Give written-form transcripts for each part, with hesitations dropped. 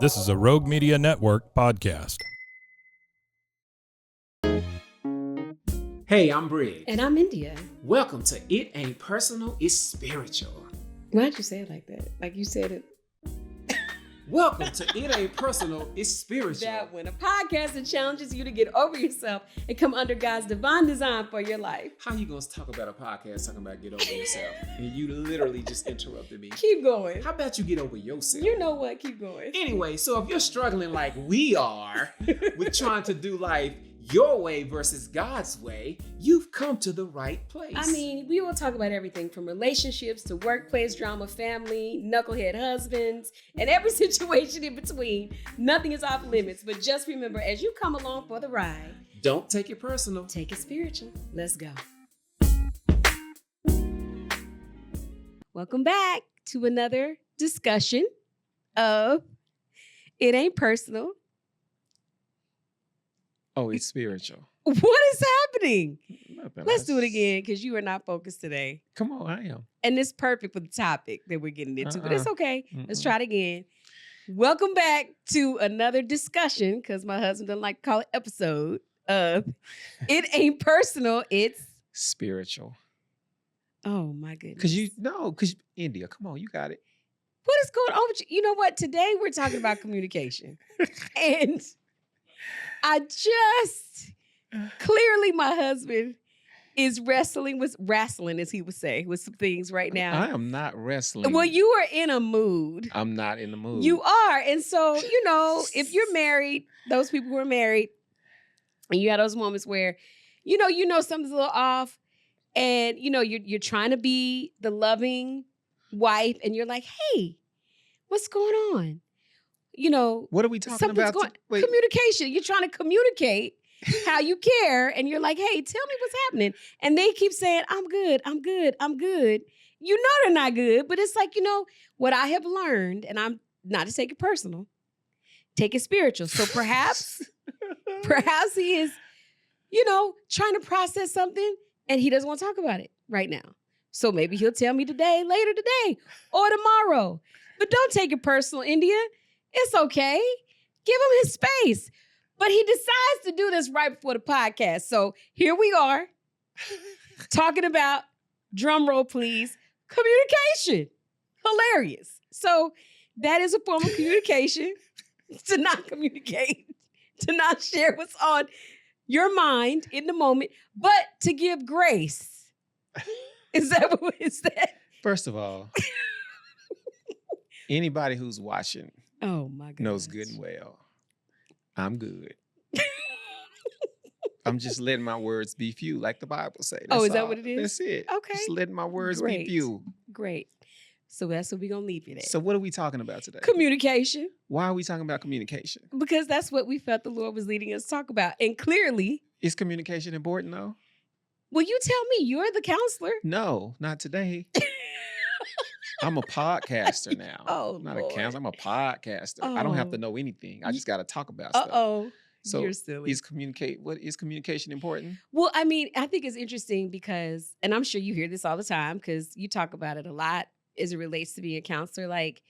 This is a Rogue Media Network podcast. Hey, I'm Briggs. And I'm India. Welcome to It Ain't Personal, It's Spiritual. Why'd you say it like that? Like you said it. Welcome to It Ain't Personal, It's Spiritual. That one, a podcast that challenges you to get over yourself and come under God's divine design for your life. How you gonna talk about a podcast talking about get over yourself? And you literally just interrupted me. Keep going. How about you get over yourself? You know what? Keep going. Anyway, so if you're struggling like we are with trying to do life your way versus God's way, you've come to the right place. I mean, we will talk about everything from relationships to workplace drama, family, knucklehead husbands, and every situation in between. Nothing is off limits, but just remember, as you come along for the ride, don't take it personal. Take it spiritual. Let's go. Welcome back to another discussion of It Ain't Personal. Oh, it's spiritual. What is happening? Nothing. Let's do it again because you are not focused today. Come on, I am. And it's perfect for the topic that we're getting into, but it's okay. Mm-mm. Let's try it again. Welcome back to another discussion, because my husband doesn't like to call it episode of It Ain't Personal, It's Spiritual. Oh my goodness. Because India, come on, you got it. What is going on with you? You know what? Today we're talking about communication. And I just clearly my husband is wrestling, as he would say, with some things right now. I am not wrestling. Well, you are in a mood. I'm not in the mood. You are. And so, if you're married, those people who are married, and you have those moments where, something's a little off, and, you're trying to be the loving wife, and you're like, hey, what's going on? What are we talking about? Communication. You're trying to communicate how you care, and you're like, hey, tell me what's happening. And they keep saying, I'm good, I'm good, I'm good. You know they're not good, but it's like, what I have learned, and I'm not to take it personal, take it spiritual. So perhaps he is, trying to process something, and he doesn't want to talk about it right now. So maybe he'll tell me later today, or tomorrow. But don't take it personal, India. It's okay. Give him his space. But he decides to do this right before the podcast. So here we are talking about, drum roll please, communication. Hilarious. So that is a form of communication, to not communicate, to not share what's on your mind in the moment, but to give grace. Is that what is that? First of all, anybody who's watching my goodness, knows good and well, I'm good. I'm just letting my words be few, like the Bible says. Is that what it is? That's it. Okay. Just letting my words be few. Great. So that's what we're going to leave it at. So what are we talking about today? Communication. Why are we talking about communication? Because that's what we felt the Lord was leading us to talk about. And clearly. Is communication important though? Well, you tell me. You're the counselor. No, not today. I'm a podcaster now. Not Lord. a counselor. I'm a podcaster. I don't have to know anything. I just got to talk about stuff. So you're silly. What is communication important? Well, I mean, I think it's interesting because, and I'm sure you hear this all the time because you talk about it a lot as it relates to being a counselor. Like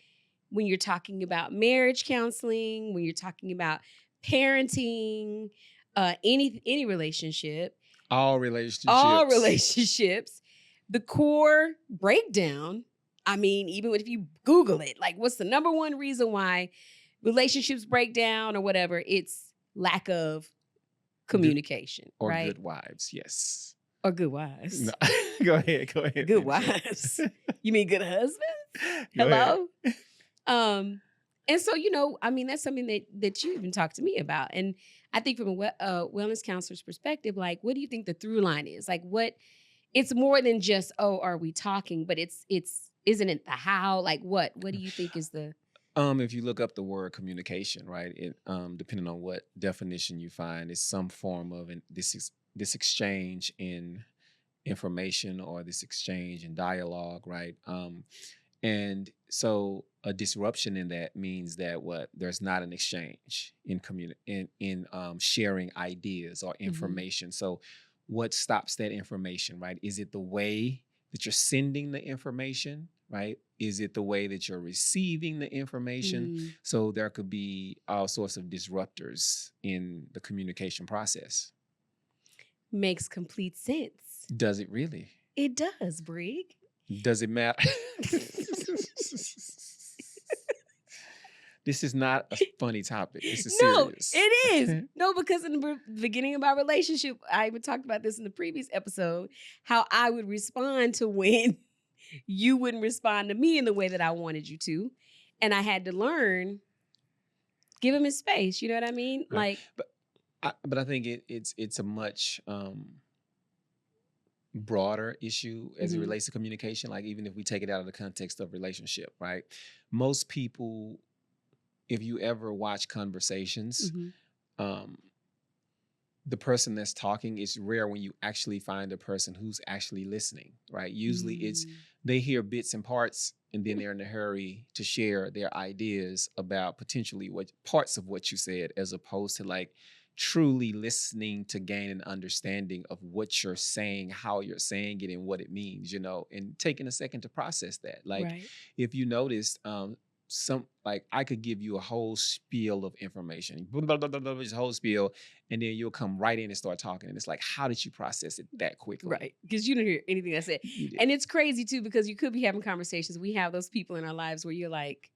when you're talking about marriage counseling, when you're talking about parenting, any relationship. All relationships. The core breakdown, I mean, even if you Google it, like what's the number one reason why relationships break down or whatever, it's lack of communication, or right? Good wives, yes. Or good wives. No. Go ahead. Good wives. You mean good husbands? Hello? And so, I mean, that's something that you even talked to me about. And I think from a wellness counselor's perspective, like, what do you think the through line is? Like, it's more than just, are we talking? But isn't it the how? Like, what do you think is the... If you look up the word communication, right, it depending on what definition you find, is some form of this exchange in information or this exchange in dialogue, right? And so a disruption in that means that there's not an exchange in sharing ideas or information. Mm-hmm. So what stops that information, right? Is it the way that you're sending the information, right? Is it the way that you're receiving the information? Mm, So there could be all sorts of disruptors in the communication process. makes complete sense. Does it really? It does, Brig. Does it matter? This is not a funny topic. This is No, serious. it is. No, because in the beginning of our relationship, I even talked about this in the previous episode, how I would respond to when you wouldn't respond to me in the way that I wanted you to. And I had to learn, give him his space. You know what I mean? Right. Like, But I think it's a much broader issue as it Mhm. relates to communication. Like even if we take it out of the context of relationship, right? Most people, if you ever watch conversations, mhm. um, the person that's talking, it's rare when you actually find a person who's actually listening, right? Usually it's Mm. they hear bits and parts and then they're in a hurry to share their ideas about potentially what parts of what you said, as opposed to like truly listening to gain an understanding of what you're saying, how you're saying it, and what it means, and taking a second to process that. Like Right. if you noticed, some like I could give you a whole spiel of information, this whole spiel, and then you'll come right in and start talking. And it's like, how did you process it that quickly? Right. Because you didn't hear anything I said. You did. And it's crazy too, because you could be having conversations. We have those people in our lives where you're like,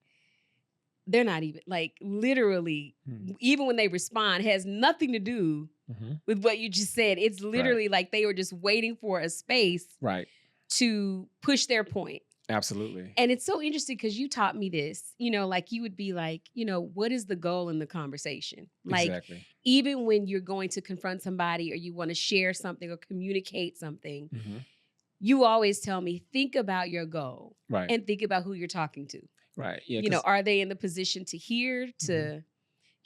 they're not even like literally, Mhm. even when they respond, has nothing to do Mhm. with what you just said. It's literally like they were just waiting for a space Right. to push their point. Absolutely. And it's so interesting because you taught me this, like you would be like, what is the goal in the conversation? Like, Exactly. even when you're going to confront somebody or you want to share something or communicate something, Mhm. you always tell me, think about your goal Right. and think about who you're talking to. Right. Yeah. Are they in the position to hear, to Mhm.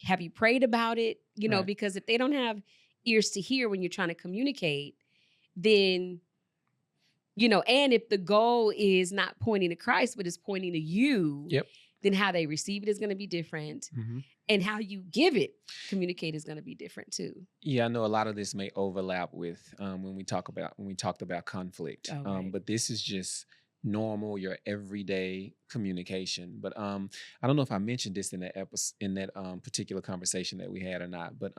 have you prayed about it? Right. Because if they don't have ears to hear when you're trying to communicate, then and if the goal is not pointing to Christ, but is pointing to you, Yep. then how they receive it is going to be different. Mhm. And how you give it, communicate is going to be different too. Yeah, I know a lot of this may overlap with when we talked about conflict. Oh, right. But this is just normal, your everyday communication. But I don't know if I mentioned this in that episode, in that particular conversation that we had or not. But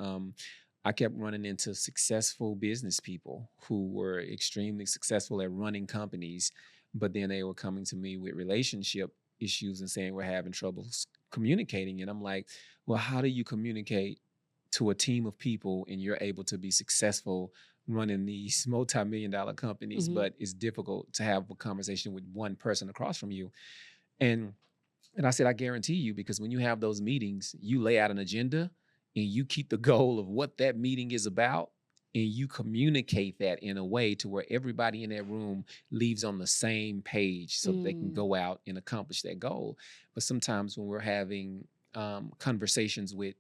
I kept running into successful business people who were extremely successful at running companies, but then they were coming to me with relationship issues and saying we're having trouble communicating. And I'm like, well, how do you communicate to a team of people and you're able to be successful running these multi-million-dollar companies, Mhm. but it's difficult to have a conversation with one person across from you? And I said, I guarantee you, because when you have those meetings, you lay out an agenda and you keep the goal of what that meeting is about, and you communicate that in a way to where everybody in that room leaves on the same page so that they can Mm. go out and accomplish that goal. But sometimes when we're having conversations with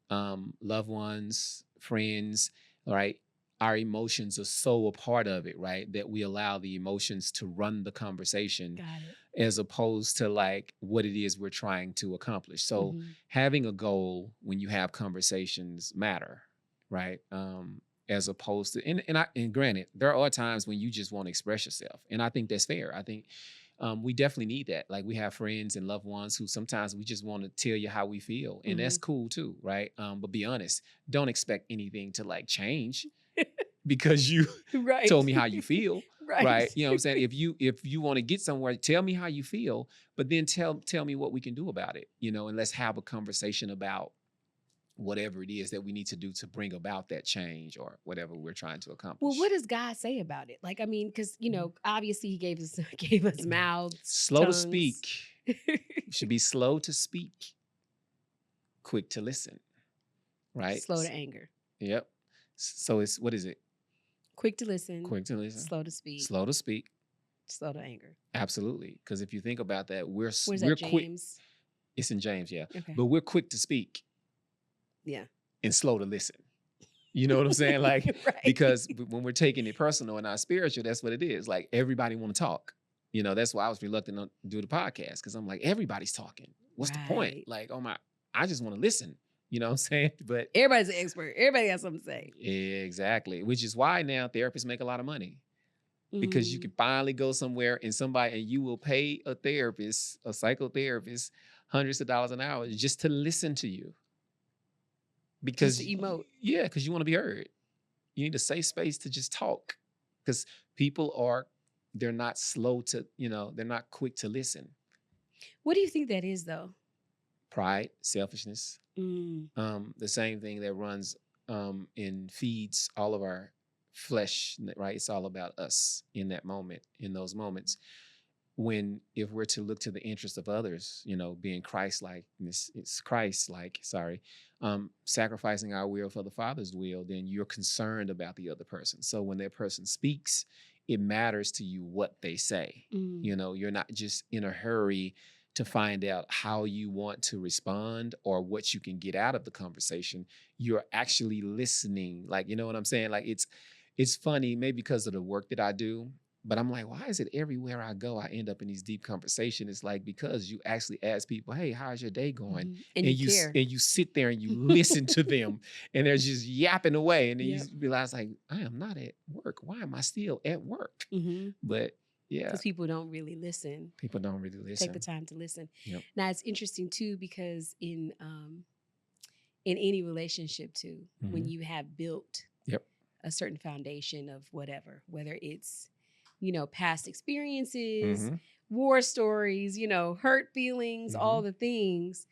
loved ones, friends, right? Our emotions are so a part of it, right? That we allow the emotions to run the conversation Got it. as opposed to like what it is we're trying to accomplish. So Mhm. having a goal when you have conversations matter, right? As opposed to, and granted, there are times when you just want to express yourself. And I think that's fair. I think we definitely need that. Like we have friends and loved ones who sometimes we just want to tell you how we feel, and that's cool too, right? But be honest, don't expect anything to like change because you Right. told me how you feel, Right. right? You know what I'm saying? If you want to get somewhere, tell me how you feel, but then tell me what we can do about it, and let's have a conversation about whatever it is that we need to do to bring about that change or whatever we're trying to accomplish. Well, what does God say about it? Like, I mean, because obviously He gave us mouths, Slow to tongues. speak. You should be slow to speak, quick to listen, right? Slow to anger, Yep. So it's, what is it? quick to listen, Quick to listen, slow to speak, slow to speak. slow to anger. Absolutely. Because if you think about that, we're Where's we're that, quick. James? It's in James, yeah. Okay. But we're quick to speak Yeah. and slow to listen. You know what I'm saying? Like, Right. because when we're taking it personal and not spiritual, that's what it is. Like everybody want to talk. That's why I was reluctant to do the podcast, because I'm like, everybody's talking. What's the point? Right. Like, I just want to listen. You know what I'm saying? But Everybody's an expert. Everybody has something to say. exactly, which is why now therapists make a lot of money. because you can finally go somewhere and you will pay a therapist, a psychotherapist, hundreds of dollars an hour just to listen to you. Because Just to emote. yeah, because you want to be heard. You need a safe space to just talk. Because they're not slow to, they're not quick to listen. What do you think that is, though? Pride, selfishness. Mm. The same thing that runs and feeds all of our flesh, right? It's all about us in that moment, in those moments. If we're to look to the interest of others, being Christ-like, it's Christ-like, sacrificing our will for the Father's will, then you're concerned about the other person. So when that person speaks, it matters to you what they say. Mm. You're not just in a hurry to find out how you want to respond or what you can get out of the conversation. You're actually listening. Like, you know what I'm saying? Like, it's funny, maybe because of the work that I do, but I'm like, why is it everywhere I go, I end up in these deep conversations? It's like, because you actually ask people, hey, how's your day going? Mm-hmm. And you care. And you sit there and you listen to them and they're just yapping away. And then you realize, like, I am not at work. Why am I still at work? Mm-hmm. But yeah. Because people don't really listen. People don't really listen. Take the time to listen. Yep. Now, it's interesting, too, because in any relationship, too, when you have built a certain foundation of whatever, whether it's, past experiences, war stories, hurt feelings, all the things.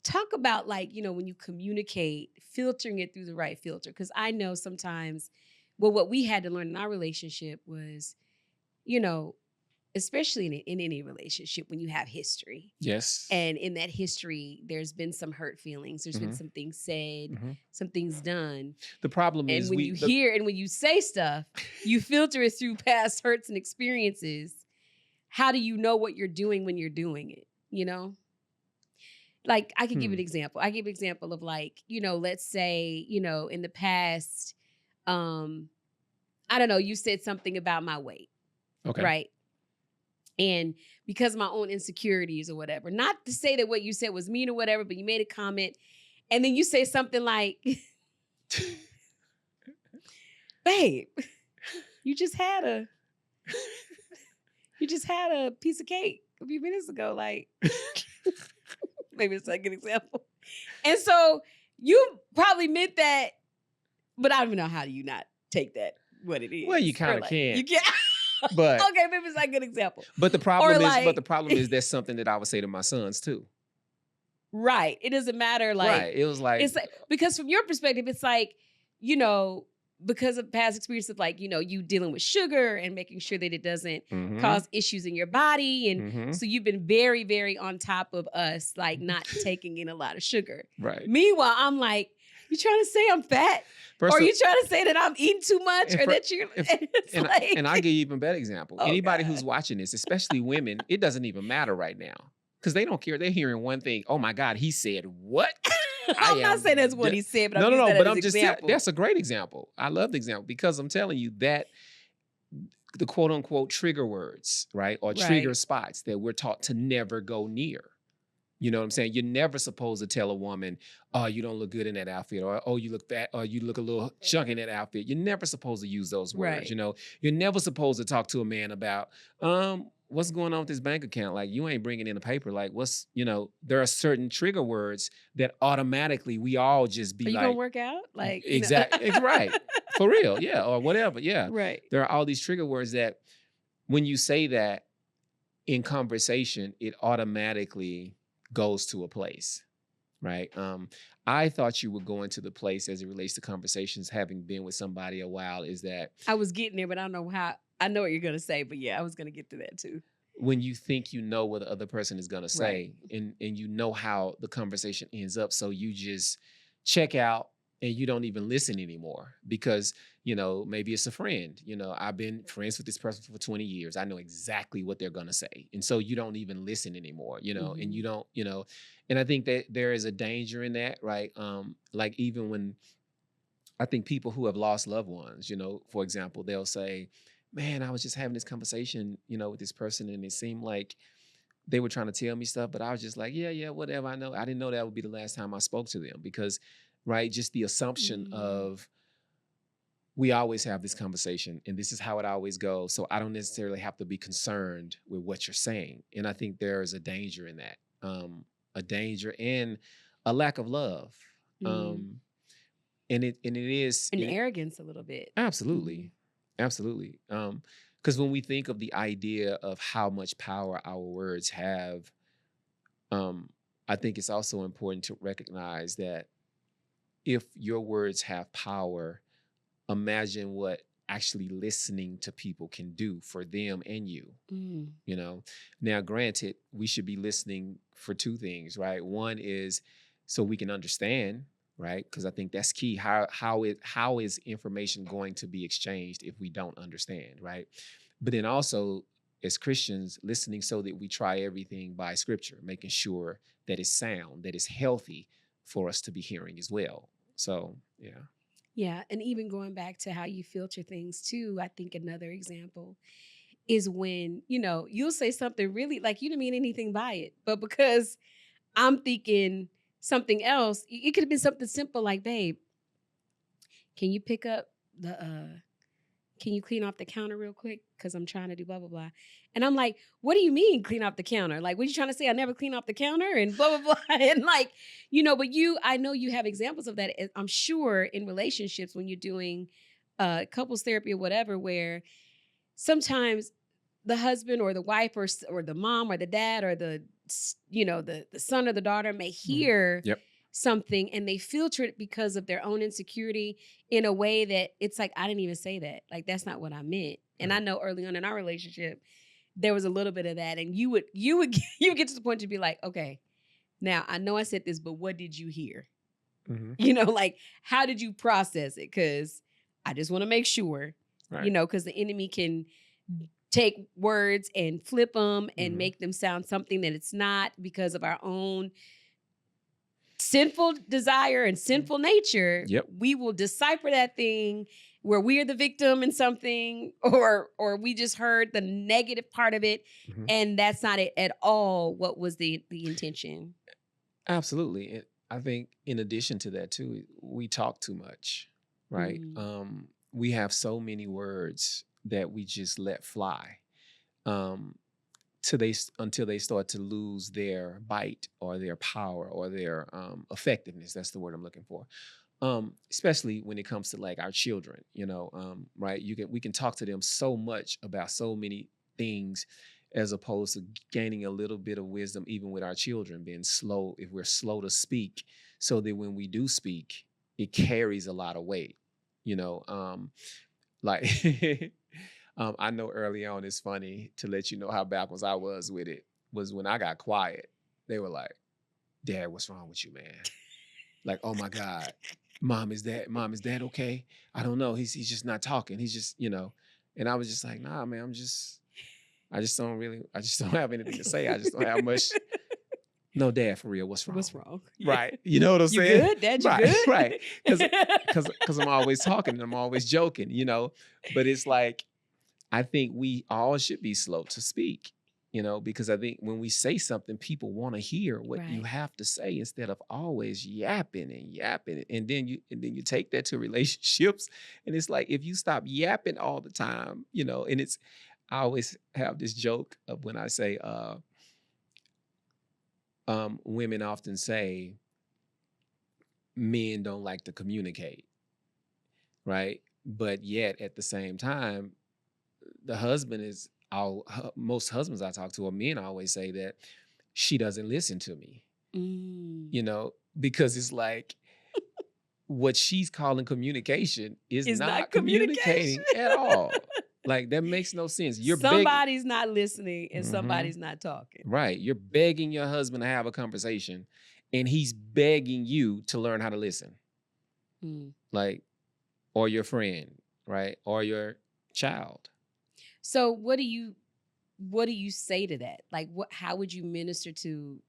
Talk about, like, when you communicate, filtering it through the right filter. Because I know sometimes, what we had to learn in our relationship was, especially in any relationship, when you have history. Yes. And in that history, there's been some hurt feelings. There's been some things said, some things done. The problem is when you hear and when you say stuff, you filter it through past hurts and experiences. How do you know what you're doing when you're doing it? Like, I could give an example. I give an example of, like, let's say, in the past, I don't know, you said something about my weight. Okay. Right. And because of my own insecurities or whatever, not to say that what you said was mean or whatever, but you made a comment and then you say something like, babe, you just had a piece of cake a few minutes ago. Like, maybe it's not a good example. And so you probably meant that, but I don't even know, how do you not take that what it is? Well, you kind of can. You can. But okay, maybe it's not a good example. But the problem is that's something that I would say to my sons too. Right. It doesn't matter. Like, right. It was like, it's like, because from your perspective, it's like, because of past experience of, like, you dealing with sugar and making sure that it doesn't cause issues in your body. And so you've been very, very on top of us, like, not taking in a lot of sugar. Right. Meanwhile, I'm like, you trying to say I'm fat? Or are you trying to say that I'm eating too much? Or that you're... And I'll give you even better example. Anybody who's watching this, especially women, it doesn't even matter right now. Because they don't care. They're hearing one thing. Oh my God, he said what? I'm not saying that's what he said, but I'm just that's a great example. I love the example because I'm telling you that the quote unquote trigger words, right? Or trigger spots that we're taught to never go near. You know what I'm saying? You're never supposed to tell a woman, oh, you don't look good in that outfit, or oh, you look fat, or you look a little chunky in that outfit. You're never supposed to use those words. Right. You're never supposed to talk to a man about, what's going on with this bank account? Like, you ain't bringing in a paper. Like, there are certain trigger words that automatically we all just be like, you like, gonna work out? Like, exactly. It's right. For real. Yeah. Or whatever. Yeah. Right. There are all these trigger words that when you say that in conversation, it automatically goes to a place, right? I thought you were going to the place as it relates to conversations, having been with somebody a while, is that I was getting there, but I don't know how. I know what you're gonna say, but yeah, I was gonna get to that too. When you think you know what the other person is gonna say, and you know how the conversation ends up, so you just check out and you don't even listen anymore because, maybe it's a friend. I've been friends with this person for 20 years. I know exactly what they're going to say. And so you don't even listen anymore, and you don't, and I think that there is a danger in that, right? Like, even when I think people who have lost loved ones, for example, they'll say, man, I was just having this conversation, with this person, and it seemed like they were trying to tell me stuff, but I was just like, yeah, whatever. I know. I didn't know that would be the last time I spoke to them because, right, just the assumption of we always have this conversation, and this is how it always goes. So I don't necessarily have to be concerned with what you're saying. And I think there is a danger in that, a danger and a lack of love. Mm. And it is And arrogance a little bit. absolutely, absolutely. Because when we think of the idea of how much power our words have, I think it's also important to recognize that if your words have power, imagine what actually listening to people can do for them and you. Mm. You know, now granted, we should be listening for two things, right? One is so we can understand, right? Because I think that's key. How is information going to be exchanged if we don't understand, right? But then also, as Christians, listening so that we try everything by scripture, making sure that it's sound, that it's healthy for us to be hearing as well. So yeah. Yeah, and even going back to how you filter things too, I think another example is when, you'll say something really like you didn't mean anything by it, but because I'm thinking something else, it could have been something simple like, babe, can you pick up can you clean off the counter real quick? Because I'm trying to do blah, blah, blah. And I'm like, what do you mean clean off the counter? Like, what are you trying to say? I never clean off the counter and blah, blah, blah. And like, but I know you have examples of that. I'm sure in relationships when you're doing couples therapy or whatever, where sometimes the husband or the wife or the mom or the dad or the son or the daughter may hear Yep. something and they filter it because of their own insecurity in a way that it's like, I didn't even say that. Like, that's not what I meant. And I know early on in our relationship, there was a little bit of that. And you would get to the point to be like, okay, now I know I said this, but what did you hear? Mm-hmm. Like, how did you process it? Because I just want to make sure, Right. because the enemy can take words and flip them and Mhm. make them sound something that it's not because of our own sinful desire and sinful nature. Yep. We will decipher that thing where we are the victim in something, or we just heard the negative part of it, Mhm. and that's not it at all what was the intention. Absolutely. And I think in addition to that too, we talk too much, right? We have so many words that we just let fly. Until they start to lose their bite or their power or their effectiveness. That's the word I'm looking for. Especially when it comes to like our children, right? We can talk to them so much about so many things as opposed to gaining a little bit of wisdom, even with our children being slow, if we're slow to speak, so that when we do speak, it carries a lot of weight, like I know early on, it's funny to let you know how backwards I was with it, was when I got quiet. They were like, Dad, what's wrong with you, man? Like, oh my God, Mom, is Dad okay? I don't know. He's just not talking. He's just, and I was just like, nah, man, I just don't have anything to say. I just don't have much. No, Dad, for real, what's wrong? What's wrong? Right. You know what I'm You saying? good? Dad, you right, good? Right. Because I'm always talking and I'm always joking, but it's like, I think we all should be slow to speak, because I think when we say something, people want to hear what you Right. have to say instead of always yapping and yapping. And then you take that to relationships, and it's like, if you stop yapping all the time, and I always have this joke of when I say, women often say men don't like to communicate, right? But yet at the same time, the husband is most husbands I talk to, or men always say that she doesn't listen to me, because it's like what she's calling communication is It's not not communicating communication. at all. Like, that makes no sense. You're Somebody's not listening and Mhm. somebody's not talking. Right. You're begging your husband to have a conversation, and he's begging you to learn how to listen. Like, or your friend, right? Or your child. So what do you say to that? Like, how would you minister to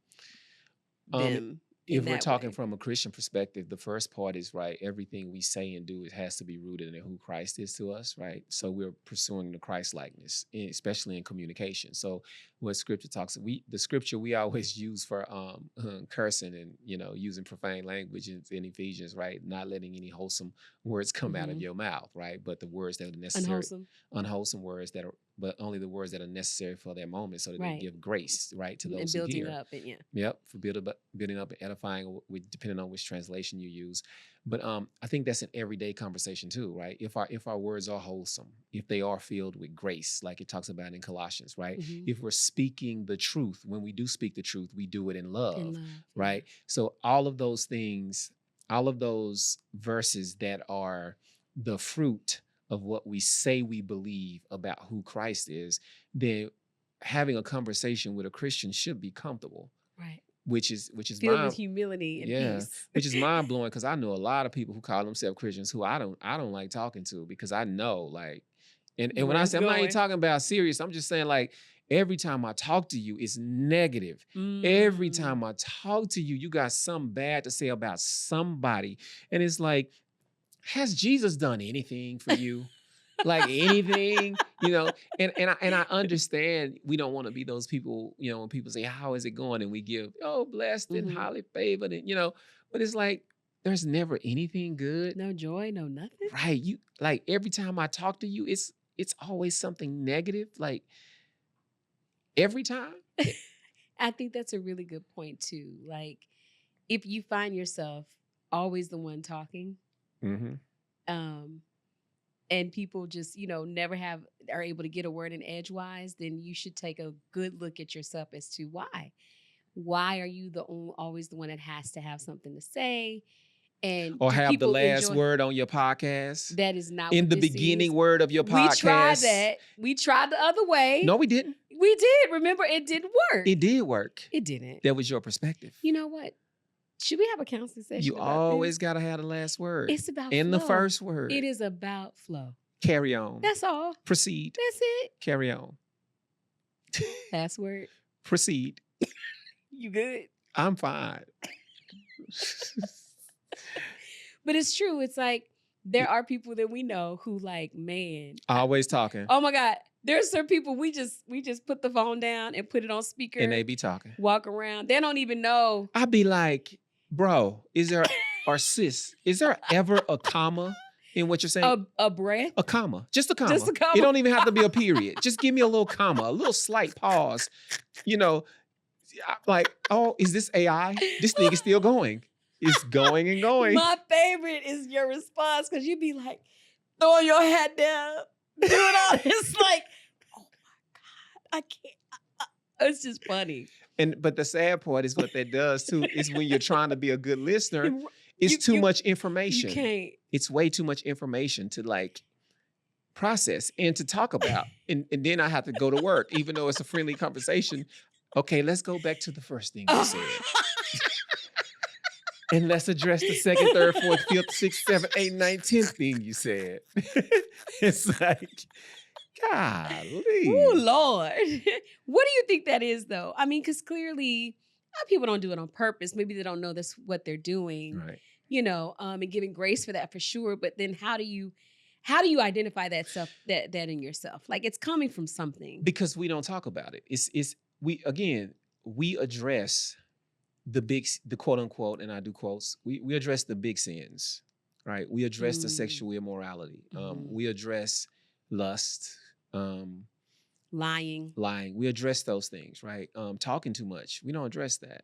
them? if we're that talking way. from a Christian perspective, the first part is right. Everything we say and do, it has to be rooted in who Christ is to us, right? So we're pursuing the Christ likeness, especially in communication. So what scripture talks, the scripture we always use for cursing and using profane language in Ephesians, right? Not letting any wholesome words come out of your mouth, right? But the words that are necessary, unwholesome words that are, but only the words that are necessary for that moment, so that they give grace, right, to those and who building hear. up, and Yep, for building up and edifying, depending on which translation you use. But I think that's an everyday conversation too, right? If our words are wholesome, if they are filled with grace, like it talks about in Colossians, right? If we're speaking the truth, when we do speak the truth, we do it in love, right? So all of those things, all of those verses that are the fruit of what we say we believe about who Christ is, then having a conversation with a Christian should be comfortable. Right. Which is filled with humility and peace. Which is mind blowing, because I know a lot of people who call themselves Christians who I don't like talking to, because I know, like, and when I say, I'm not even talking about serious, I'm just saying, like, every time I talk to you, it's negative. Every time I talk to you, you got something bad to say about somebody. And it's like, has Jesus done anything for you? Like anything, and I understand we don't want to be those people, when people say, how is it going? And we give, blessed and highly favored, and but it's like, there's never anything good. No joy, no nothing. Right. You, like, every time I talk to you, it's always something negative. Like, every time. I think that's a really good point too. Like, if you find yourself always the one talking, and people just, never are able to get a word in edgewise, then you should take a good look at yourself as to why. Why are you always the one that has to have something to say? And or have the last word on your podcast? That is not in the beginning word of your podcast. We tried that. We tried the other way. No, we didn't. We did. Remember, it didn't work. It did work. It didn't. That was your perspective. You know what? Should we have a counseling session? You always got to have the last word. It's about in flow. The first word. It is about flow. Carry on. That's all. Proceed. That's it. Carry on. Last word. Proceed. You good? I'm fine. But it's true. It's like, there are people that we know who, like, man, always talking. Oh my God. There's some people we just put the phone down and put it on speaker. And they be talking. Walk around. They don't even know. I be like, bro, is there, or sis, is there ever a comma in what you're saying? A breath? A comma. Just a comma. Just a comma. It don't even have to be a period. Just give me a little comma, a little slight pause. Like, oh, is this AI? This thing is still going. It's going and going. My favorite is your response, because you be like, throwing your hat down, doing all this, like, oh my God, I can't. It's just funny. But the sad part is what that does too, is when you're trying to be a good listener, it's too much information. You can't. It's way too much information to, like, process and to talk about. And then I have to go to work, even though it's a friendly conversation. Okay, let's go back to the first thing you said. And let's address the second, third, fourth, fifth, sixth, seventh, eighth, ninth, 10th thing you said. It's like, golly. Oh, Lord. What do you think that is, though? I mean, because clearly, a lot of people don't do it on purpose. Maybe they don't know that's what they're doing, right? And giving grace for that, for sure. But then how do you identify that stuff, that in yourself? Like, it's coming from something. Because we don't talk about it. We address the quote unquote, and I do quotes, we address the big sins, right? We address the sexual immorality. We address lust, lying. We address those things, right? Talking too much. We don't address that.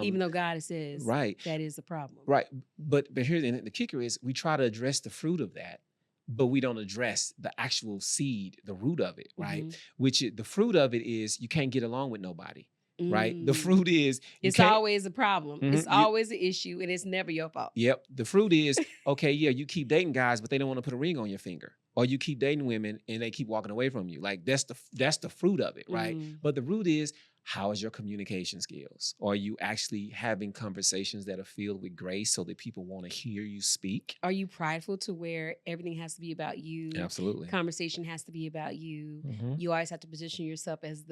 Even though God says right. that is a problem. Right. But here's the kicker is, we try to address the fruit of that, but we don't address the actual seed, the root of it, right? Which the fruit of it is, you can't get along with nobody. Right. The fruit is, it's always a problem. It's always an issue, and it's never your fault. Yep. The fruit is, okay, yeah, you keep dating guys, but they don't want to put a ring on your finger. Or you keep dating women and they keep walking away from you. Like, that's the fruit of it, right? But the root is, how is your communication skills? Are you actually having conversations that are filled with grace so that people want to hear you speak? Are you prideful to where everything has to be about you? Absolutely. Conversation has to be about you. You always have to position yourself as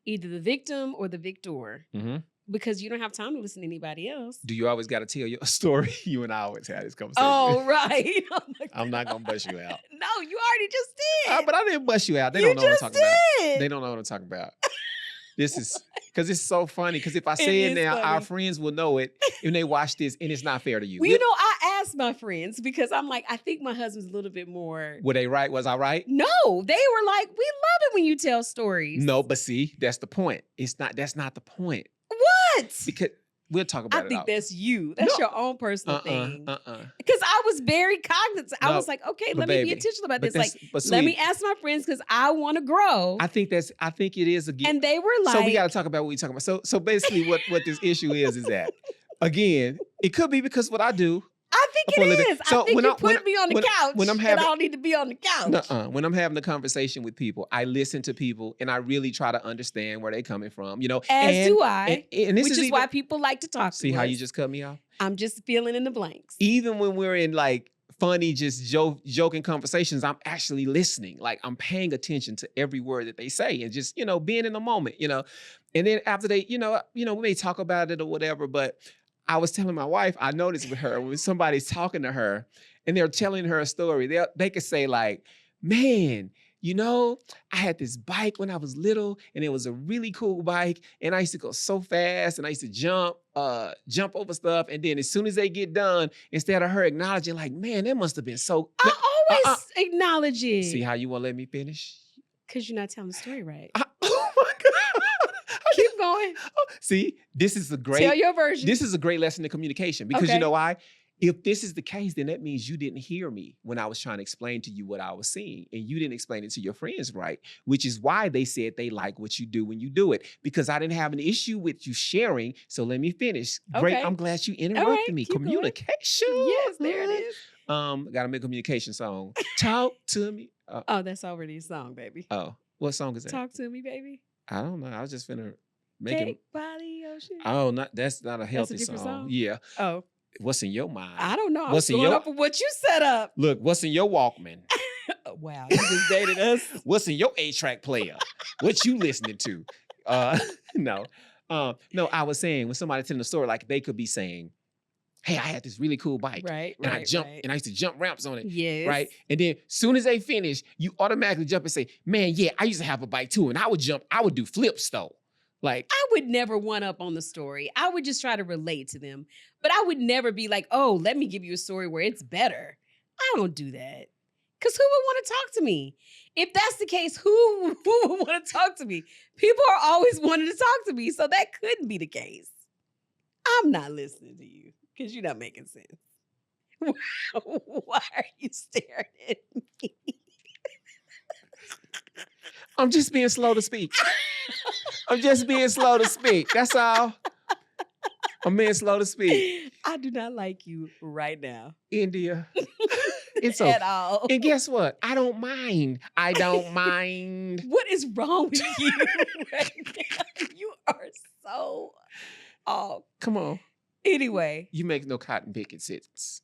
either the victim or the victor. because you don't have time to listen to anybody else. Do you always got to tell your story? You and I always have this conversation. Oh, right. Oh my I'm not God. gonna bust you out. No, you already just did. But I didn't bust you out. They You don't know what I'm just talking about. did. They don't know what I'm talking about. This is because it's so funny. Because if I It say it is now, our funny. friends will know it and they watch this, and it's not fair to you. Well, you know, I asked my friends because I'm like, I think my husband's a little bit more. Were they right? Was I right? No, they were like, we love it when you tell stories. No, but see, that's the point. It's not. That's not the point. What? Because we'll talk I about it. think out. that's you. That's No. your own personal thing. Uh-uh. Because I was very cognizant. I No, was like, okay, but let me be baby, intentional about But this. Like, but let me sweetie, ask my friends because I want to grow. I think it is a gift. And they were like, So we got to talk about what we talking about. So basically, what this issue is that again, it could be because what I do. I think for a it living. is. So I think when you I- put me on the couch when I'm and having- I don't need to be on the couch. Nuh-uh. When I'm having a conversation with people, I listen to people and I really try to understand where they're coming from. You know, As do I, And this which is even- why people like to talk See to how us. you just cut me off? I'm just filling in the blanks. Even when we're in like funny, just joking conversations, I'm actually listening. Like I'm paying attention to every word that they say and just, being in the moment, And then after they, we may talk about it or whatever, but I was telling my wife, I noticed with her, when somebody's talking to her and they're telling her a story, they could say like, man, I had this bike when I was little and it was a really cool bike and I used to go so fast and I used to jump over stuff. And then as soon as they get done, instead of her acknowledging like, man, that must have been so. I always acknowledge it. See how you won't let me finish? Because you're not telling the story right. Oh my God. Keep going. See, this is a great. Tell your version. This is a great lesson in communication because you Okay. know why? If this is the case, then that means you didn't hear me when I was trying to explain to you what I was seeing, and you didn't explain it to your friends right, which is why they said they like what you do when you do it, because I didn't have an issue with you sharing. So let me finish. Great. Okay. I'm glad you interrupted right, me. keep going. Communication. Yes, there it is. Got to make a communication song. Talk to me. Oh, that's already a song, baby. What song is that? Talk to me, baby. I don't know. I was just finna make Cake it. by the ocean. Oh, that's not a healthy different song. song? Yeah. Oh, What's in your mind? I don't know. I'm What's in going your- up with what you set up. Look, what's in your Walkman? Wow, you just dated us. What's in your 8-track player? What you listening to? No. No, I was saying when somebody telling a story, like they could be saying, hey, I had this really cool bike. Right, And I right, jumped right. and I used to jump ramps on it. Yes. Right. And then soon as they finish, you automatically jump and say, man, yeah, I used to have a bike too. And I would do flips though. Like, I would never one up on the story. I would just try to relate to them. But I would never be like, oh, let me give you a story where it's better. I don't do that. Because who would want to talk to me? If that's the case, who would want to talk to me? People are always wanting to talk to me. So that couldn't be the case. I'm not listening to you because you're not making sense. Why are you staring at me? I'm just being slow to speak. I'm just being slow to speak. That's all. I'm being slow to speak. I do not like you right now. India. It's At okay. all. And guess what? I don't mind. I don't mind. What is wrong with you right now? You are so off. Come on. Anyway, You make no cotton picking sense.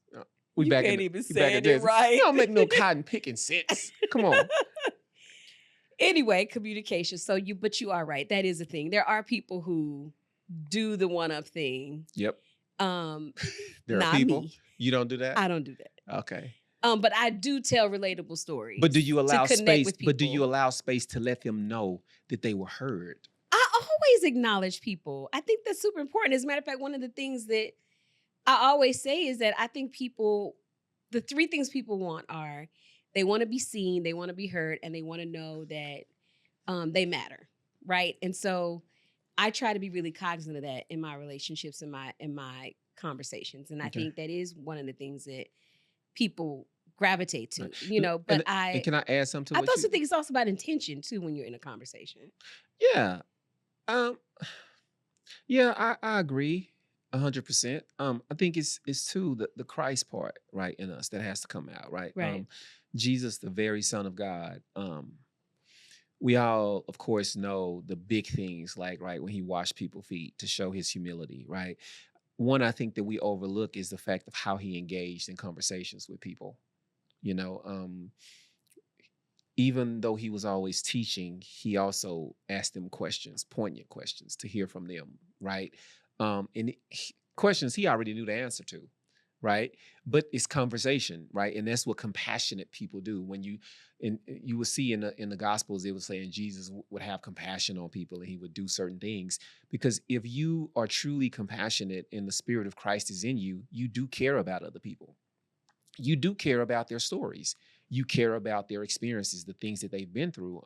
We you back can't in, even we back say in it business. right. You don't make no cotton picking sense. Come on. Anyway, communication. But you are right. That is a thing. There are people who do the one-up thing. Yep. There are Not people. me. You don't do that? I don't do that. Okay. But I do tell relatable stories. But do you allow connect space? with But do you people. allow space to let them know that they were heard? I always acknowledge people. I think that's super important. As a matter of fact, one of the things that I always say is that I think the three things people want are they want to be seen, they want to be heard, and they want to know that they matter, right? And so I try to be really cognizant of that in my relationships, in my conversations, and I Okay. think that is one of the things that people gravitate to, Right. But And can I add something to I what also you? think it's also about intention too when you're in a conversation. Yeah. Um. Yeah, I agree 100%. I think it's too the Christ part, right, in us that has to come out, right? Right. Jesus, the very Son of God. We all, of course, know the big things like, right, when he washed people's feet to show his humility, right? One I think that we overlook is the fact of how he engaged in conversations with people. You know, even though he was always teaching, he also asked them questions, poignant questions to hear from them, right? And questions he already knew the answer to, right? But it's conversation, right? And that's what compassionate people do. When you will see in the Gospels, it was saying Jesus would have compassion on people and he would do certain things. Because if you are truly compassionate and the Spirit of Christ is in you, you do care about other people. You do care about their stories. You care about their experiences, the things that they've been through.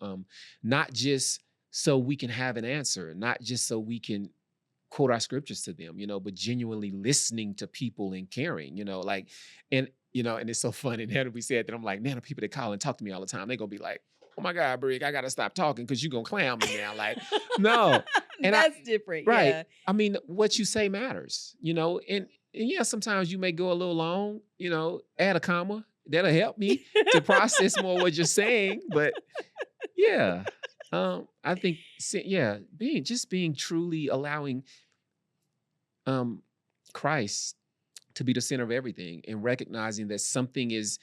Not just so we can have an answer, not just so we can quote our scriptures to them, but genuinely listening to people and caring, and it's so funny. Now that we said that, I'm like, man, the people that call and talk to me all the time, they're gonna be like, oh my God, Brig, I gotta stop talking because you're gonna clown me now. Like, no. And that's different. Right. Yeah. I mean, what you say matters, and yeah, sometimes you may go a little long, add a comma. That'll help me to process more what you're saying. But yeah, I think, being truly allowing Christ to be the center of everything and recognizing that something is,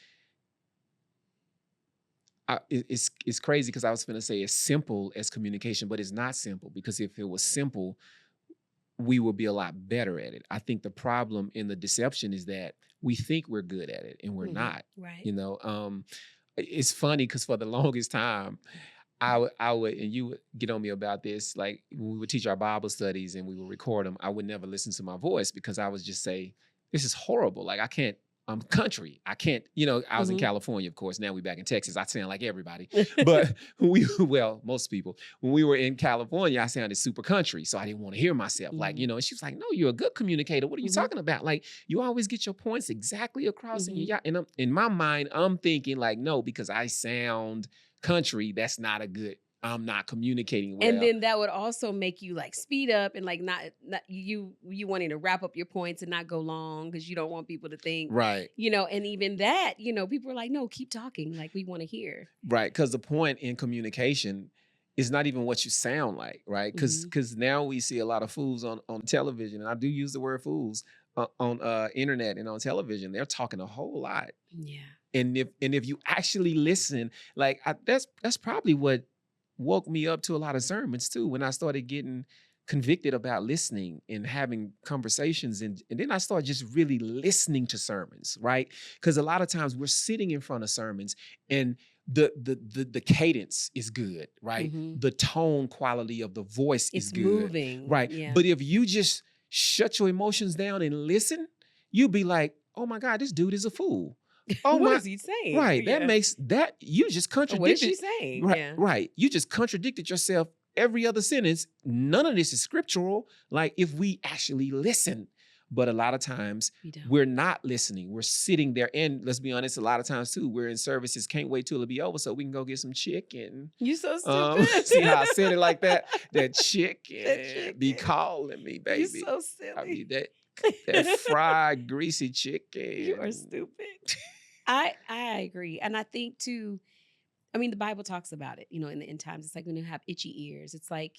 it's crazy because I was going to say as simple as communication, but it's not simple, because if it was simple, we will be a lot better at it. I think the problem in the deception is that we think we're good at it and we're not. Right. It's funny because for the longest time, I would, and you would get on me about this, like when we would teach our Bible studies and we would record them, I would never listen to my voice because I would just say, this is horrible. Like I'm country. I can't, I was in California, of course. Now we back in Texas. I sound like everybody. But most people, when we were in California, I sounded super country. So I didn't want to hear myself. Like, and she was like, no, you're a good communicator. What are you talking about? Like, you always get your points exactly across. And in my mind, I'm thinking like, no, because I sound country, that's not I'm not communicating well. And then that would also make you like speed up and like not you wanting to wrap up your points and not go long because you don't want people to think, right. And even that, people are like, no, keep talking. Like we want to hear. Right. Because the point in communication is not even what you sound like, right? Because now we see a lot of fools on television, and I do use the word fools on internet and on television. They're talking a whole lot. Yeah. And if you actually listen, like that's probably what woke me up to a lot of sermons too, when I started getting convicted about listening and having conversations. And then I started just really listening to sermons, right? Because a lot of times we're sitting in front of sermons and the cadence is good, right? The tone quality of the voice is good. It's moving. Right. Yeah. But if you just shut your emotions down and listen, you'll be like, oh my God, this dude is a fool. Oh, what is he saying? Right. Yeah. That makes that you just contradicted. What is she saying? Right. Yeah. Right. You just contradicted yourself every other sentence. None of this is scriptural. Like if we actually listen. But a lot of times we're not listening. We're sitting there. And let's be honest, a lot of times too, we're in services, can't wait till it be over so we can go get some chicken. You so stupid. See how I said it like that? That chicken be calling me, baby. You so silly. I mean, that fried, greasy chicken. You are stupid. I agree. And I think too, the Bible talks about it, in the end times. It's like when you have itchy ears. It's like,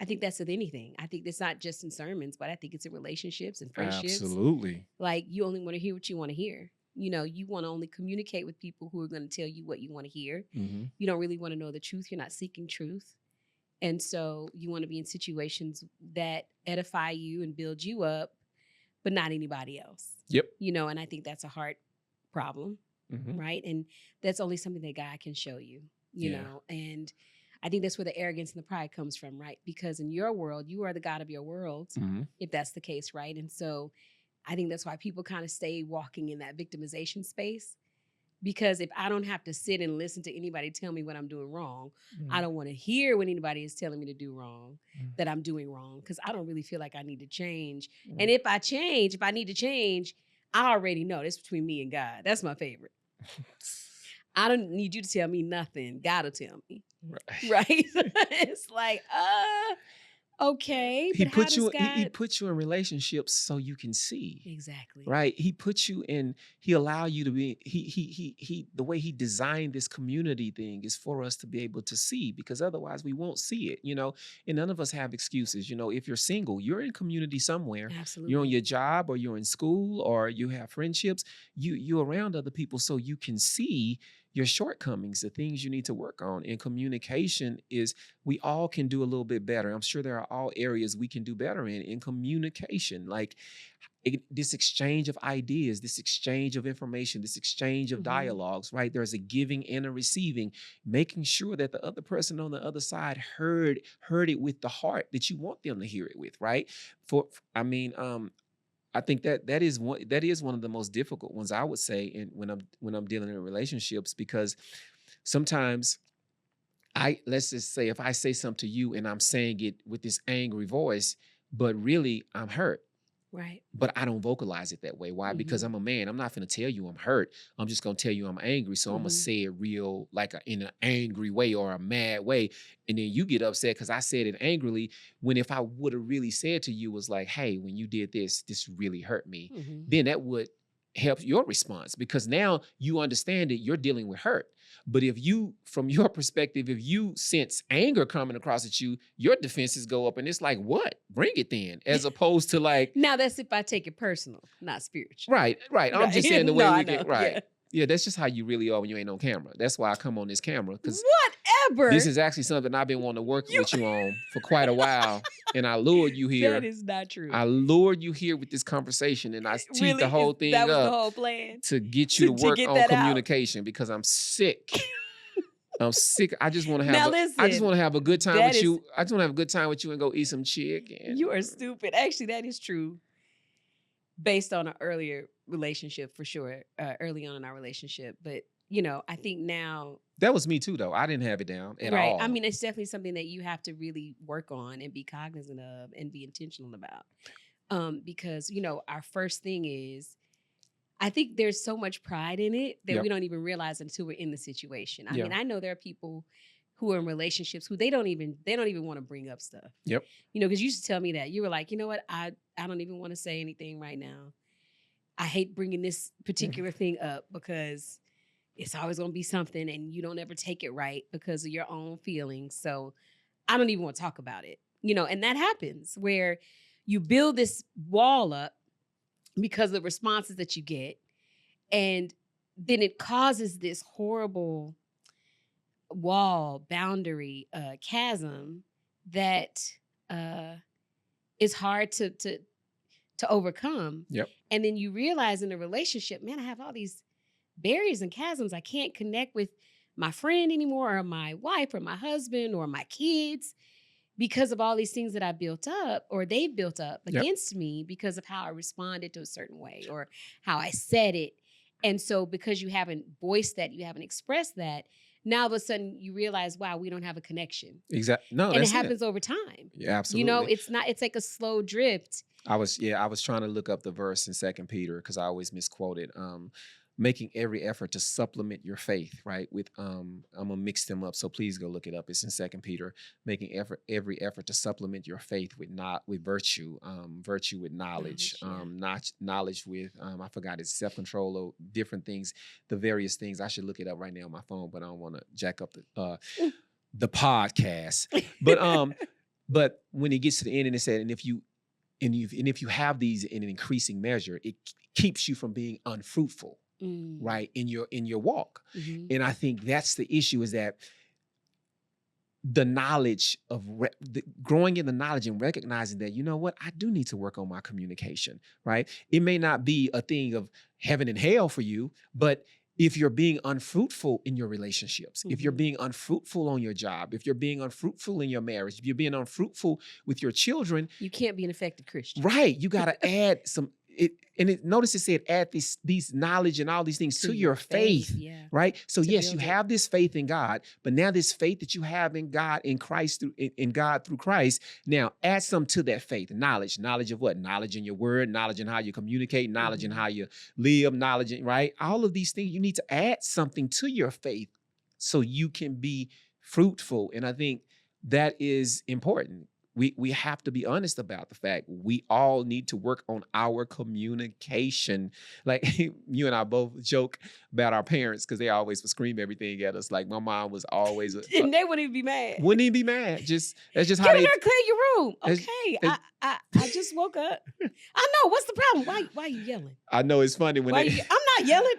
I think that's with anything. I think it's not just in sermons, but I think it's in relationships and friendships. Absolutely. Like you only want to hear what you want to hear. You want to only communicate with people who are going to tell you what you want to hear. You don't really want to know the truth. You're not seeking truth. And so you want to be in situations that edify you and build you up, but not anybody else. Yep. And I think that's a hard problem, right? And that's only something that God can show you, you know? And I think that's where the arrogance and the pride comes from, right? Because in your world, you are the God of your world, if that's the case, right? And so I think that's why people kind of stay walking in that victimization space. Because if I don't have to sit and listen to anybody tell me what I'm doing wrong, I don't want to hear what anybody is telling me to do wrong, that I'm doing wrong, because I don't really feel like I need to change. And if I need to change, I already know. That's between me and God. That's my favorite. I don't need you to tell me nothing. God will tell me. Right? It's like, okay. He but put how you. does God... He put you in relationships so you can see. Exactly. Right. He put you in. He allow you to be. He. The way he designed this community thing is for us to be able to see, because otherwise we won't see it. And none of us have excuses. If you're single, you're in community somewhere. Absolutely. You're on your job, or you're in school, or you have friendships. You're around other people so you can see your shortcomings, the things you need to work on. And communication is, we all can do a little bit better. I'm sure there are all areas we can do better in communication. Like this exchange of ideas, this exchange of information, this exchange of dialogues, right? There's a giving and a receiving, making sure that the other person on the other side heard it with the heart that you want them to hear it with, right? I think that is one of the most difficult ones, I would say, when I'm dealing in relationships, because sometimes let's just say, if I say something to you and I'm saying it with this angry voice, but really I'm hurt. Right. But I don't vocalize it that way. Why? Because I'm a man. I'm not going to tell you I'm hurt. I'm just going to tell you I'm angry. So I'm going to say it real, like in an angry way or a mad way. And then you get upset because I said it angrily, when if I would have really said to you was like, hey, when you did this really hurt me, then that would help your response, because now you understand that you're dealing with hurt. But if you, from your perspective, if you sense anger coming across at you, your defenses go up, and it's like, what? Bring it then, as opposed to like. Now that's if I take it personal, not spiritual. Right. I'm just saying the way we get right. Yeah. Yeah, that's just how you really are when you ain't on camera. That's why I come on this camera, because whatever. This is actually something I've been wanting to work with you on for quite a while, and I lured you here. That is not true. I lured you here with this conversation, and I teed the whole thing up. That was the whole plan, to get you to work on communication, because I'm sick. I'm sick. I just want to have. I just want to have a good time with you. I just want to have a good time with you and go eat some chicken. You are stupid. Actually, that is true. Based on an earlier relationship, for sure, early on in our relationship. But, I think now. That was me too, though. I didn't have it down at all. Right. I mean, it's definitely something that you have to really work on and be cognizant of and be intentional about. Because, our first thing is, I think there's so much pride in it that we don't even realize until we're in the situation. I mean, I know there are people who are in relationships who they don't even want to bring up stuff. Yep. Because you used to tell me that. You were like, you know what? I don't even want to say anything right now. I hate bringing this particular thing up because it's always going to be something, and you don't ever take it right because of your own feelings. So I don't even want to talk about it. And that happens where you build this wall up because of the responses that you get, and then it causes this horrible wall, boundary, chasm that is hard to overcome. Yep. And then you realize in a relationship, man, I have all these barriers and chasms. I can't connect with my friend anymore, or my wife, or my husband, or my kids, because of all these things that I built up, or they've built up against me because of how I responded to a certain way, or how I said it. And so because you haven't voiced that, you haven't expressed that, now all of a sudden you realize, wow, we don't have a connection. Exactly. No, and it happens over time. Yeah, absolutely. It's like a slow drift. I was trying to look up the verse in 2 Peter, because I always misquote it. Making every effort to supplement your faith, right? With I'm gonna mix them up, so please go look it up. It's in 2 Peter. Making every effort to supplement your faith with virtue, virtue with knowledge, knowledge with I forgot, it's self-control or different things, the various things. I should look it up right now on my phone, but I don't want to jack up the podcast. But when it gets to the end, and it said, and if you have these in an increasing measure, it keeps you from being unfruitful. Right, in your walk. And I think that's the issue, is that the knowledge of growing in the knowledge and recognizing that, you know what, I do need to work on my communication, right? It may not be a thing of heaven and hell for you, but if you're being unfruitful in your relationships, if you're being unfruitful on your job, if you're being unfruitful in your marriage, if you're being unfruitful with your children, you can't be an effective Christian. Right, you got to add some. Notice it said add these knowledge and all these things to your faith, right? So yes, you have this faith in God, but now this faith that you have in God, in Christ, in God through Christ, now add some to that faith. Knowledge of what? Knowledge in your word, knowledge in how you communicate, knowledge in how you live, knowledge in, right? All of these things, you need to add something to your faith so you can be fruitful. And I think that is important. We have to be honest about the fact we all need to work on our communication. Like you and I both joke about our parents, because they always would scream everything at us. Like my mom was always, and they wouldn't even be mad. Wouldn't even be mad. That's just how they. Get in there, clear your room. Okay, I just woke up. I know. What's the problem? Why are you yelling? I know it's funny when I'm not yelling.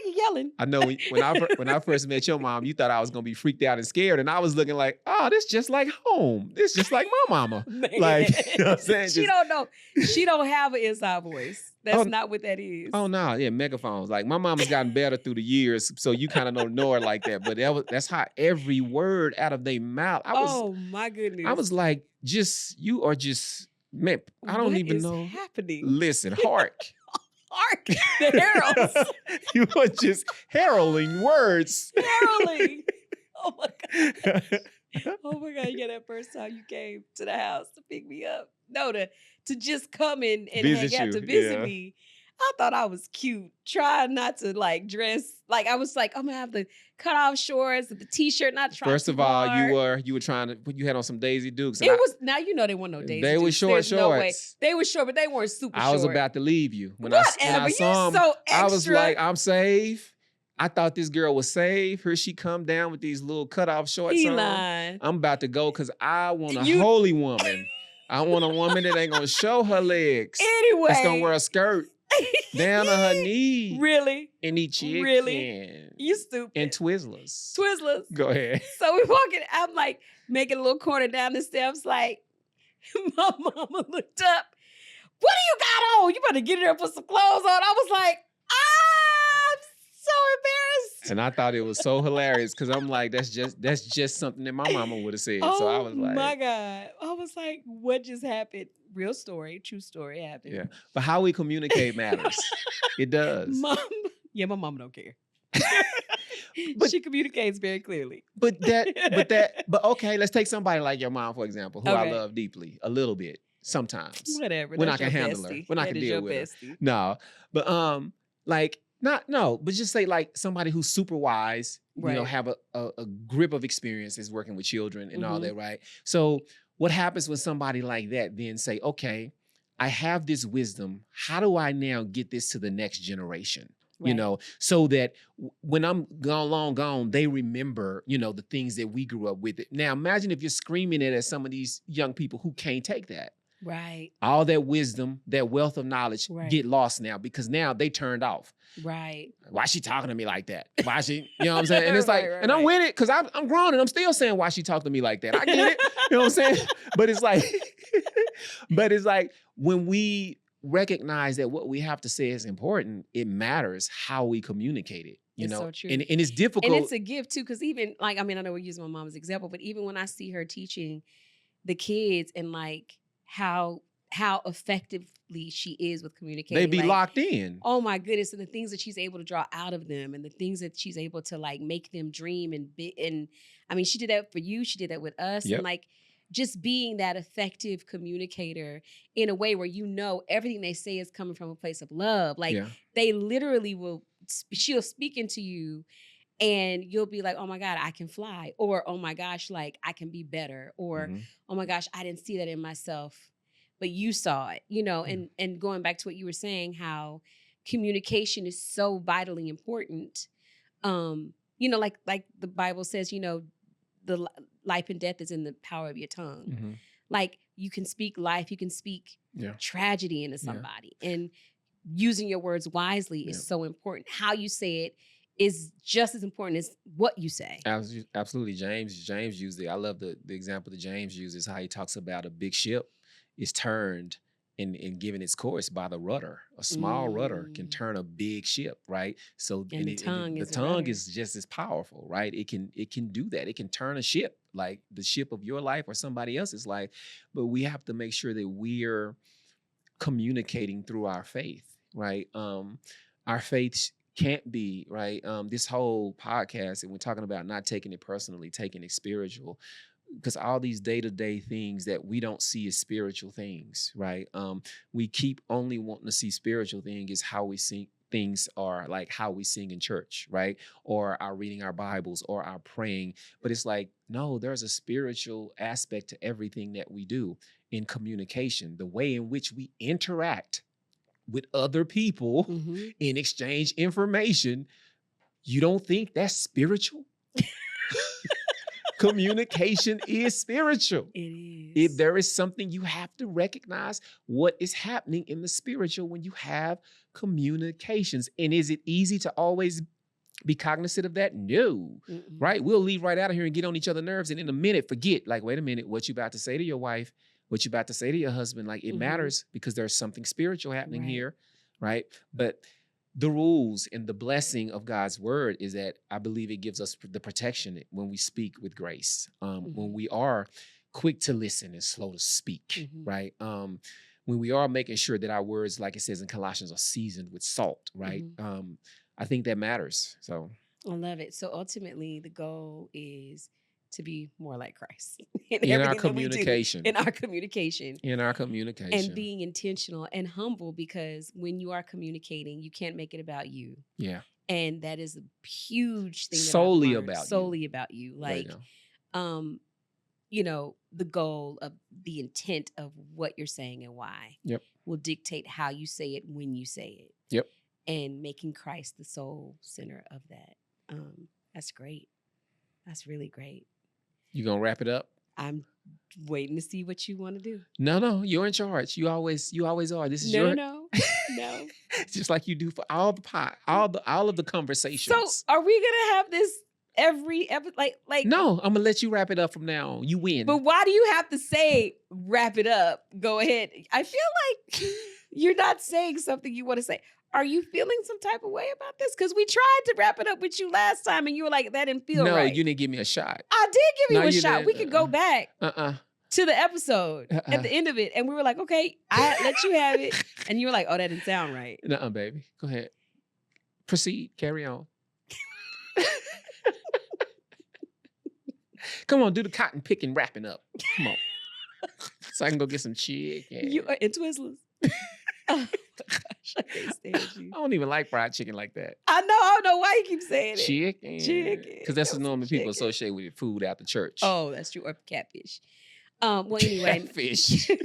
You're yelling. I know when I first met your mom, you thought I was gonna be freaked out and scared, and I was looking like, oh, this just like home. This just like my mama. Man. Like, you know what I'm saying? She don't know. She don't have an inside voice. That's not what that is. Oh no, yeah, megaphones. Like my mama's gotten better through the years, so you kind of don't know her like that. But that's how every word out of their mouth. Oh my goodness. I was like, you are just man. I don't What even is know. happening. Listen, hark. Hark, the heralds. You were just heralding words. Heralding. Oh my God. Oh my God. Yeah, that first time you came to the house to pick me up. No, to just come in and Visit hang out you, to visit yeah. me. I thought I was cute. Trying not to like dress. Like I was like, I'm gonna have the cut off shorts, the t-shirt, not trying First too of all, hard. you were trying to put you had on some Daisy Dukes. It was now you know they weren't no days. They were short There's no way. shorts. They were short, but they weren't super I was short. about to leave you when Whatever. I You saw him. so extra. I was like, I'm safe. I thought this girl was safe. Here she come down with these little cutoff shorts he on. lying. I'm about to go because I want a You- holy woman. I want a woman that ain't gonna show her legs. Anyway. That's gonna wear a skirt down to her knee Really? and eat chicken Really? You stupid. and Twizzlers. Twizzlers. Go ahead. So we walking, I'm like making a little corner down the steps, like my mama looked up. What do you got on? You better get in there and put some clothes on. I was like, I'm so embarrassed. And I thought it was so hilarious because I'm like, that's just something that my mama would have said. Oh So I was like, my God. I was like, what just happened? Real story, true story happened. yeah. But how we communicate matters. It does. Mom, yeah, my mom don't care. But- she communicates very clearly. But okay, let's take somebody like your mom, for example, who I Okay. love deeply, a little bit, sometimes. Whatever. When I that's can your handle her. bestie. When I That can is deal your with her. bestie. No. But but just say like somebody who's super wise, you know, Right. have a grip of experiences working with children and all Mhm. that, right? So what happens when somebody like that then say, okay, I have this wisdom. How do I now get this to the next generation? You Right. know, so that when I'm long gone, they remember, you know, the things that we grew up with. Now, imagine if you're screaming it at some of these young people who can't take that. Right. All that wisdom, that wealth of knowledge Right. get lost now because now they turned off. Right. Why she talking to me like that? Why she, you know what I'm saying? And it's like, Right, and I'm right. with it because I'm grown and I'm still saying why she talking to me like that. I get it. You know what I'm saying? But it's like when we recognize that what we have to say is important, it matters how we communicate it. You It's know, so true. and it's difficult. And it's a gift too, because even like, I mean, I know we're using my mom as an example, but even when I see her teaching the kids and like how effectively she is with communicating, they be like, locked in. oh my goodness, and the things that she's able to draw out of them and the things that she's able to like make them dream and I mean, she did that for you, she did that with us. Yep. And like just being that effective communicator in a way where you know everything they say is coming from a place of love. Like Yeah. they literally she'll speak into you and you'll be like, oh my God, I can fly. Or, oh my gosh, like I can be better. Or, Mhm. oh my gosh, I didn't see that in myself, but you saw it, you know, and going back to what you were saying, how communication is so vitally important. You know, like the Bible says, you know, the life and death is in the power of your tongue. Mhm. Like you can speak life, you can speak Yeah. tragedy into somebody. And using your words wisely is so important. How you say it is just as important as what you say. Absolutely. James used it. I love the example that James uses, how he talks about a big ship is turned and given its course by the rudder. A small rudder can turn a big ship, right? So And the tongue is the the tongue rudder. is just as powerful, right? It can do that. It can turn a ship, like the ship of your life or somebody else's life. But we have to make sure that we're communicating through our faith, right? Our faith can't be, right? This whole podcast, and we're talking about not taking it personally, taking it spiritual, because all these day-to-day things that we don't see as spiritual things, right? We keep only wanting to see spiritual things is how we sing things are, like how we sing in church, right? Or our reading our Bibles or our praying. But it's like, no, there's a spiritual aspect to everything that we do in communication, the way in which we interact with other people Mhm. and exchange information. You don't think that's spiritual? Communication is spiritual. It is. If there is something, you have to recognize what is happening in the spiritual when you have communications. And is it easy to always be cognizant of that? No. Mm-mm. Right? We'll leave right out of here and get on each other's nerves, and in a minute forget, like, wait a minute, what you about to say to your wife, what you about to say to your husband, like it Mhm. matters because there's something spiritual happening Right. here, right? But the rules and the blessing of God's word is that I believe it gives us the protection when we speak with grace, when we are quick to listen and slow to speak, Mhm. right? When we are making sure that our words, like it says in Colossians, are seasoned with salt, right? I think that matters. So I love it. So ultimately, the goal is to be more like Christ in our everything that we do, communication, in our communication, in our and communication, being intentional and humble, because when you are communicating, you can't make it about you. yeah, And that is a huge thing that I've solely learned. about you. Solely about you. There you Like, go. you know, the goal of the intent of what you're saying and why Yep. will dictate how you say it when you say it. Yep. And making Christ the sole center of that. That's great. That's really great. You gonna wrap it up? I'm waiting to see what you want to do. No, you're in charge. You always are. This is No, your no. just like you do for all the all of the So conversations. are we gonna have this every episode? Like No, I'm gonna let you wrap it up from now on. You win. But why do you have to say wrap it up? Go ahead. I feel like you're not saying something you want to say. Are you feeling some type of way about this? Because we tried to wrap it up with you last time, and you were like, "That didn't feel No, right." you didn't give me a shot. I did give you No, a you shot. didn't. We could go back to the episode at the end of it, and we were like, "Okay, I let you have it," and you were like, "Oh, that didn't sound right." Nuh-uh, baby. Go ahead. Proceed. Carry on. Come on, do the cotton picking wrapping up. Come on. So I can go get some chicken. You are in Twizzlers. Oh my gosh, I can't stand you. I don't even like fried chicken like that. I know. I don't know why you keep saying it. Chicken. Because that's what Give me some normally people chicken. associate with food after church. Oh, that's true. Or catfish. Well, anyway, Fish. fried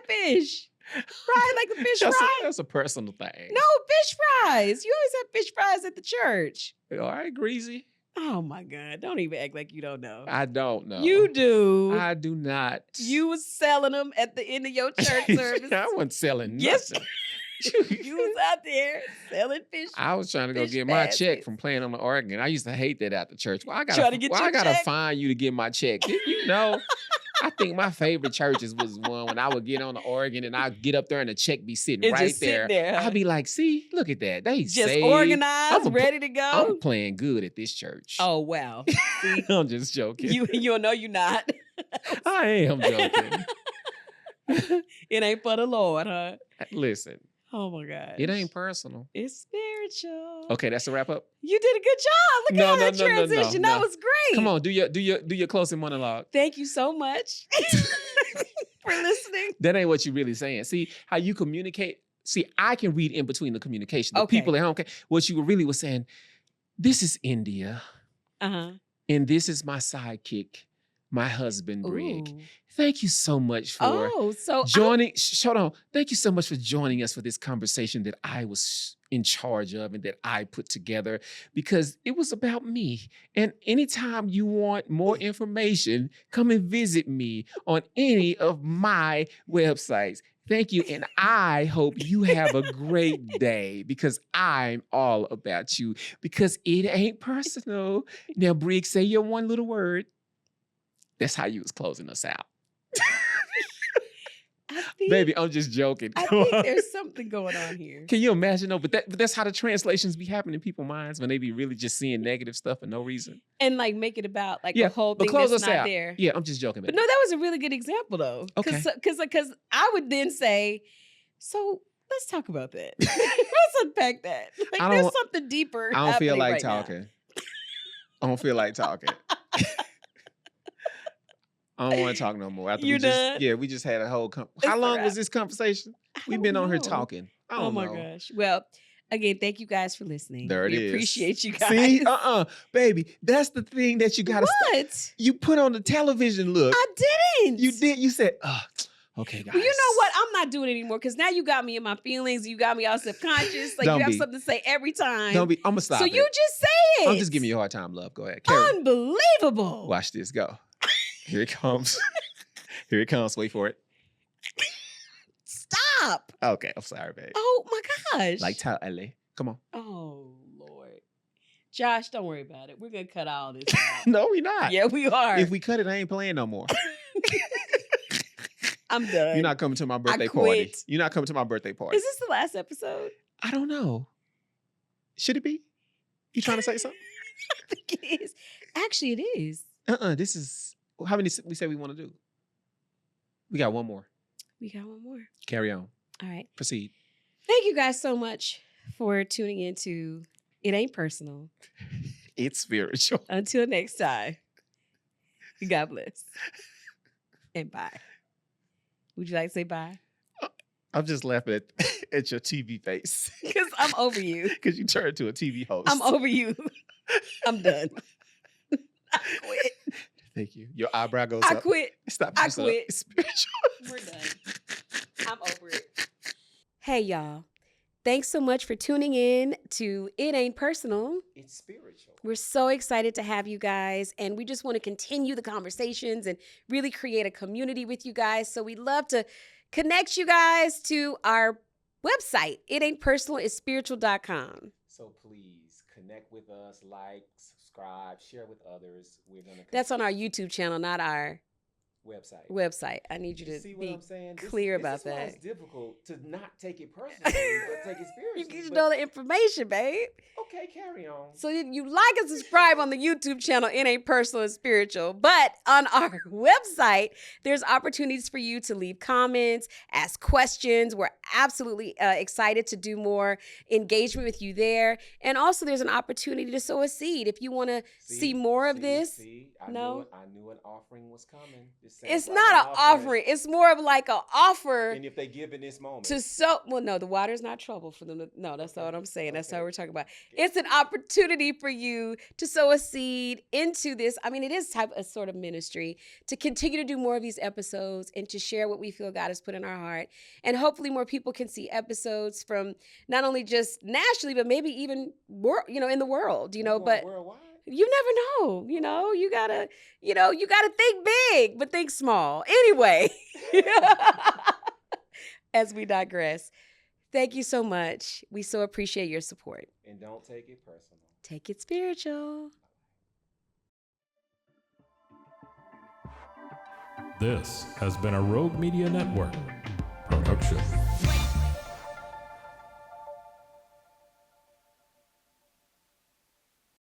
fish. Fried like the fish fry. That's a personal thing. No, fish fries. You always have fish fries at the church. All right, Greasy. Oh my God. Don't even act like you don't know. I don't know. You do. I do not. You was selling them at the end of your church service. I wasn't selling Yes. nothing. You was out there selling fish. I was trying to go Fish get my check baskets. from playing on the organ. I used to hate that at the church. Well, I Trying to get your gotta check? find you to get my check. Didn't you know? I think my favorite churches was one when I would get on the organ and I'd get up there and the check be sitting It right just sit there. there, huh? I'd be like, see, look at that. They Just saved. organized, I'm ready to go. I'm playing good at this church. Oh wow. See, I'm just joking. you know you're not. I am joking. It ain't for the Lord, huh? Listen, Oh my God. it ain't personal. It's spiritual. Okay, that's a wrap up. You did a good job. Look No, at no, that no, no, no, transition. no. That was great. Come on, do your closing monologue. Thank you so much for listening. That ain't what you really saying. See how you communicate. See, I can read in between the communication. The Okay. people at home can. What you really was saying. This is India, Uh-huh. and this is my sidekick, my husband Brig. Ooh. Thank you so much for Oh, so joining. Hold on. Thank you so much for joining us for this conversation that I was in charge of and that I put together because it was about me. And anytime you want more information, come and visit me on any of my websites. Thank you. And I hope you have a great day because I'm all about you because it ain't personal. Now, Brig, say your one little word. That's how you was closing us out. I think, Baby, I'm just joking. I Come think on. there's something going on here. Can you imagine? No, but that's how the translations be happening in people's minds when they be really just seeing negative stuff for no reason. And like make it about like Yeah, a whole but thing close that's us not out. there. Yeah, I'm just joking. But Baby. no, that was a really good example though. Okay. Because I would then say, so let's talk about that. Let's unpack that. Like, I there's don't- something deeper. I don't feel happening like right now. talking. I don't feel like talking. I don't want to talk no more. After You we just, done? yeah, we just had a whole. How It's a long wrap. was this conversation? I We've don't been on here know. talking. I don't Oh my know. gosh. Well, again, thank you guys for listening. There it we is. appreciate you guys. See, baby, that's the thing that you gotta. What? You put on the television look. I didn't. You did. You said, okay, guys. Well, you know what? I'm not doing it anymore because now you got me in my feelings. You got me all subconscious. Like Don't you have be. something to say every time. Don't be. I'm gonna stop. so it. you just say it. I'm just giving you a hard time, love. Go ahead. Carry. Unbelievable. Watch this. Go. Here it comes. Here it comes. Wait for it. Stop. Okay. I'm sorry, babe. Oh my gosh. Like tell Ellie. Come on. Oh Lord. Josh, don't worry about it. We're gonna cut all this out. No, we not. Yeah, we are. If we cut it, I ain't playing no more. I'm done. You're not coming to my birthday quit. party. You're not coming to my birthday party. Is this the last episode? I don't know. Should it be? You trying to say something? I think it is. Actually, it is. This is how many we say we want to do. We got one more. We got one more. Carry on. All right. Proceed. Thank you guys so much for tuning into It Ain't Personal. It's spiritual. Until next time. God bless. And bye. Would you like to say bye? I'm just laughing at your TV face. Because I'm over you. Because you turned to a TV host. I'm over you. I'm done. I quit. Thank you. Your eyebrow goes I up. quit. Stop. I yourself. quit. It's spiritual. We're done. I'm over it. Hey, y'all. Thanks so much for tuning in to It Ain't Personal. It's spiritual. We're so excited to have you guys, and we just want to continue the conversations and really create a community with you guys. So we'd love to connect you guys to our website. It Ain't Personal, it's spiritual.com. So please connect with us, like, subscribe, share with others. We're gonna. That's on our YouTube channel, not our website. I need you to see what be I'm saying? clear this about is why that. It's difficult to not take it personally, but take it You spiritually. need to But- know the information, babe. Okay, carry on. So you like and subscribe on the YouTube channel, It Ain't Personal and Spiritual. But on our website, there's opportunities for you to leave comments, ask questions. We're absolutely excited to do more engagement with you there. And also there's an opportunity to sow a seed. If you want to see more of this, I No. knew an offering was coming. This sounds it's like not an offering. It's more of like an offer And if they give in this moment, to sow. Well, no, the water's not trouble for them. No, that's not what I'm saying. That's not Okay. what we're talking about. It's an opportunity for you to sow a seed into this. I mean, it is type a sort of ministry to continue to do more of these episodes and to share what we feel God has put in our heart. And hopefully more people can see episodes from not only just nationally, but maybe even in the world, we're going but worldwide. you never know, you gotta think big, but think small. Anyway, as we digress, thank you so much. We so appreciate your support. And don't take it personal. Take it spiritual. This has been a Rogue Media Network production.